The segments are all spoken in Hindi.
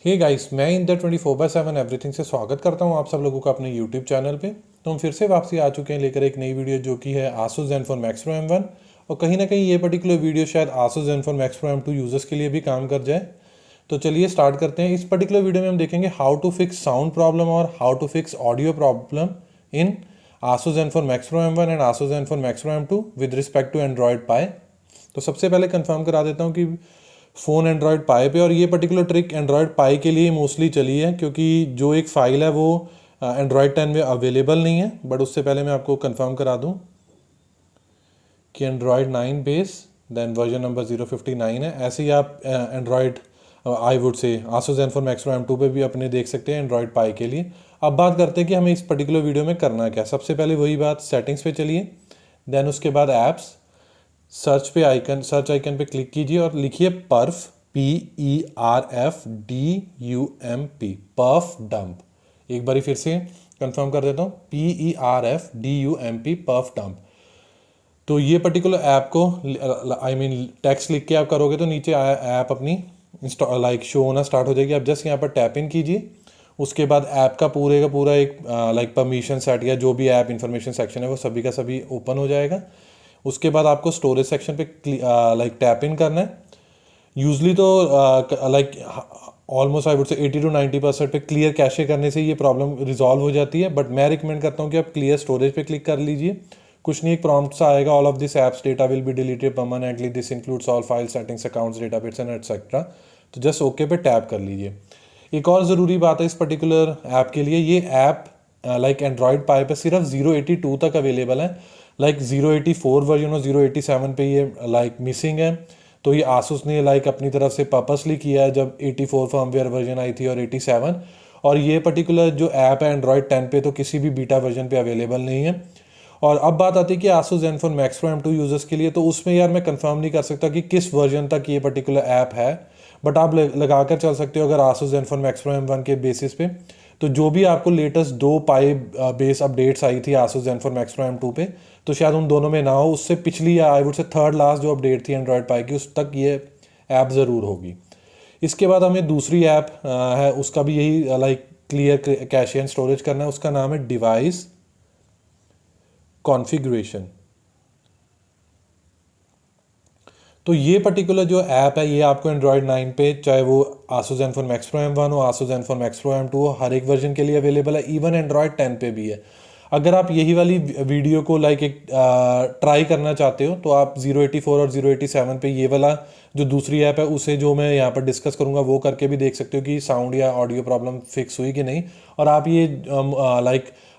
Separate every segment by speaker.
Speaker 1: हे गाइस, मैं इन द 24/7 एवरीथिंग से स्वागत करता हूं आप सब लोगों का अपने यूट्यूब चैनल पे। तो हम फिर से वापसी आ चुके हैं लेकर एक नई वीडियो जो कि है Asus Zenfone Max Pro M1। और कहीं ना कहीं ये पर्टिकुलर वीडियो शायद Asus Zenfone Max Pro M2 users के लिए भी काम कर जाए। तो चलिए स्टार्ट करते हैं। इस पर्टिकुलर वीडियो में हम देखेंगे how to fix sound problem और how to fix audio problem in Asus Zenfone Max Pro M1 and Asus Zenfone Max Pro M2 with respect to Android Pie. तो सबसे पहले कंफर्म करा देता हूँ कि फ़ोन एंड्रॉयड पाई पे, और ये पर्टिकुलर ट्रिक एंड्रॉयड पाई के लिए मोस्टली चली है क्योंकि जो एक फ़ाइल है वो एंड्रॉयड 10 में अवेलेबल नहीं है। बट उससे पहले मैं आपको कंफर्म करा दूं कि Android 9 base then version number 059 है। ऐसे ही आप Android I would say Asus Zenfone Max Pro M2 पे भी अपने देख सकते हैं एंड्रॉयड पाई के लिए। अब बात करते हैं कि हमें इस पर्टिकुलर वीडियो में करना क्या। सबसे पहले वही बात, सेटिंग्स पे चलिए, देन उसके बाद ऐप्स, सर्च आइकन पे क्लिक कीजिए और लिखिए पर्फ, PERFDUMP, पर्फ डंप। एक बारी फिर से कंफर्म कर देता हूँ, PERFDUMP, पर्फ डंप। तो ये पर्टिकुलर ऐप को टेक्स्ट लिख के आप करोगे तो नीचे ऐप अपनी शो होना स्टार्ट हो जाएगी। आप जस्ट यहाँ पर टैप इन कीजिए। उसके बाद ऐप का पूरा एक परमिशन सेट या जो भी ऐप इंफॉर्मेशन सेक्शन है वो सभी का सभी ओपन हो जाएगा। उसके बाद आपको स्टोरेज सेक्शन पे टैप इन करना है। यूजली तो ऑलमोस्ट आई वुड से 80 to 90% पे क्लियर कैशे करने से ये प्रॉब्लम रिजॉल्व हो जाती है। बट मैं रिकमेंड करता हूँ कि आप क्लियर स्टोरेज पे क्लिक कर लीजिए। कुछ नहीं, एक प्रॉम्प्ट सा आएगा, all of this apps data will be deleted permanently, this includes all file settings accounts database and etcetera. तो जस्ट ओके पे टैप कर लीजिए। एक और ज़रूरी बात है इस पर्टिकुलर ऐप के लिए, ये ऐप एंड्रॉयड पाई पे सिर्फ 082 तक अवेलेबल है। 084 वर्जन और 087 पे ये मिसिंग है। तो ये Asus ने अपनी तरफ से पर्पसली किया है जब 84 फर्मवेयर वर्जन आई थी और 87। और ये पर्टिकुलर जो ऐप है एंड्रॉयड 10 पे तो किसी भी बीटा वर्जन पे अवेलेबल नहीं है। और अब बात आती है कि Asus Zenfone Max Pro M2 users के लिए, तो उसमें यार मैं कंफर्म नहीं कर सकता कि किस वर्जन तक ये पर्टिकुलर ऐप है। बट आप लगा कर चल सकते हो अगर Asus Zenfone Max Pro M1 के बेसिस पे। तो जो भी आपको लेटेस्ट 2 पाई बेस अपडेट्स आई थी Asus Zenfone Max Pro M2 पे, तो शायद उन दोनों में ना हो, उससे पिछली या आई वुड से थर्ड लास्ट जो अपडेट थी एंड्रॉयड पाई की, उस तक ये ऐप ज़रूर होगी। इसके बाद हमें दूसरी ऐप है, उसका भी यही क्लियर कैशे एंड स्टोरेज करना है। उसका नाम है डिवाइस कॉन्फ़िगरेशन। तो ये पर्टिकुलर जो ऐप है ये आपको एंड्रॉयड 9 पे, चाहे वो Asus Zenfone Max Pro M1 हो, Asus Zenfone Max Pro M2 हो, हर एक वर्जन के लिए अवेलेबल है। इवन एंड्रॉयड 10 पे भी है। अगर आप यही वाली वीडियो को एक ट्राई करना चाहते हो तो आप 084 और 087 पे ये वाला जो दूसरी ऐप है उसे जो मैं यहाँ पर डिस्कस करूँगा वो करके भी देख सकते हो कि साउंड या ऑडियो प्रॉब्लम फिक्स हुई कि नहीं। और आप ये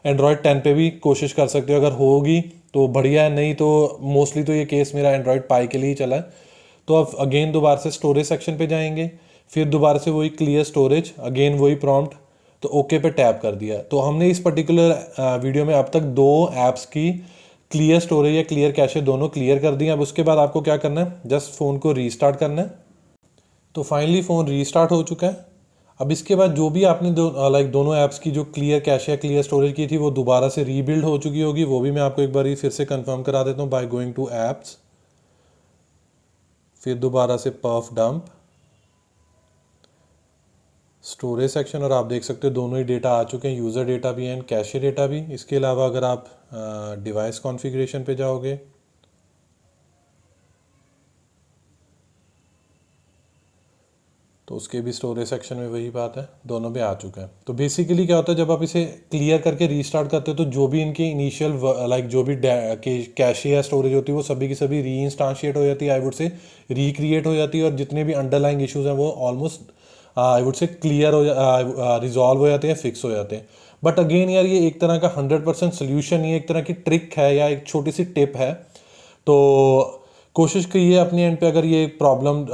Speaker 1: एंड्रॉयड 10 पे भी कोशिश कर सकते हो, अगर होगी तो बढ़िया है, नहीं तो मोस्टली तो ये केस मेरा एंड्रॉयड पाई के लिए ही चला है। तो अब अगेन दोबारा से स्टोरेज सेक्शन पे जाएंगे, फिर दोबारा से वही क्लियर स्टोरेज, अगेन वही प्रॉम्प्ट, तो ओके पे टैप कर दिया। तो हमने इस पर्टिकुलर वीडियो में अब तक 2 ऐप्स की क्लियर स्टोरेज या क्लियर कैशे दोनों क्लियर कर दिए। अब उसके बाद आपको क्या करना है, जस्ट फ़ोन को रीस्टार्ट करना है। तो फाइनली फ़ोन रीस्टार्ट हो चुका है। अब इसके बाद जो भी आपने दोनों ऐप्स की जो क्लियर कैशे या क्लियर स्टोरेज की थी वो दोबारा से रीबिल्ड हो चुकी होगी। वो भी मैं आपको एक बार फिर से कंफर्म करा देता हूँ बाय गोइंग टू ऐप्स, फिर दोबारा से पर्फ डंप, स्टोरेज सेक्शन, और आप देख सकते हो दोनों ही डेटा आ चुके हैं, यूज़र डेटा भी एंड कैशे डेटा भी। इसके अलावा अगर आप डिवाइस कॉन्फ़िगरेशन पे जाओगे तो उसके भी स्टोरेज सेक्शन में वही बात है, दोनों पे आ चुका है। तो बेसिकली क्या होता है, जब आप इसे क्लियर करके रीस्टार्ट करते हो तो जो भी इनकी इनिशियल जो भी कैशे या स्टोरेज होती है वो सभी की सभी री इंस्टांशिएट हो जाती है, आई वुड से रिक्रिएट हो जाती है। और जितने भी अंडरलाइंग इशूज़ हैं वो ऑलमोस्ट आई वुड से क्लियर रिजॉल्व हो जाते हैं, फिक्स हो जाते हैं। बट अगेन यार ये एक तरह का 100% सोल्यूशन नहीं है, एक तरह की ट्रिक है या एक छोटी सी टिप है। तो कोशिश कीजिए अपने एंड पे, अगर ये प्रॉब्लम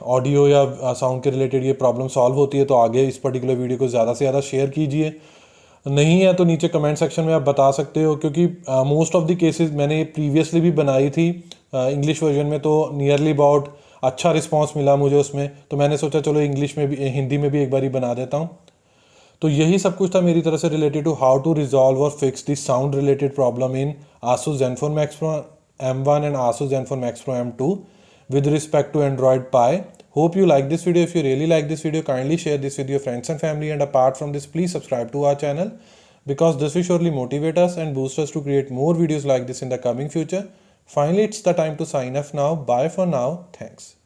Speaker 1: ऑडियो या साउंड के रिलेटेड ये प्रॉब्लम सॉल्व होती है तो आगे इस पर्टिकुलर वीडियो को ज़्यादा से ज़्यादा शेयर कीजिए। नहीं है तो नीचे कमेंट सेक्शन में आप बता सकते हो, क्योंकि मोस्ट ऑफ द केसेस मैंने प्रीवियसली भी बनाई थी इंग्लिश वर्जन में, तो नियरली अबाउट अच्छा रिस्पांस मिला मुझे उसमें। तो मैंने सोचा चलो इंग्लिश में भी, हिंदी में भी एक बार ही बना देता हूँ। तो यही सब कुछ था मेरी तरफ से related to how to resolve और fix this sound related problem in Asus Zenfone Max Pro M1 and Asus Zenfone Max Pro M2 with respect to Android Pie. Hope you like this video. If you really like this video, kindly share this with your friends and family, and apart from this, please subscribe to our channel because this will surely motivate us and boost us to create more videos like this in the coming future. Finally, it's the time to sign off now. Bye for now. Thanks.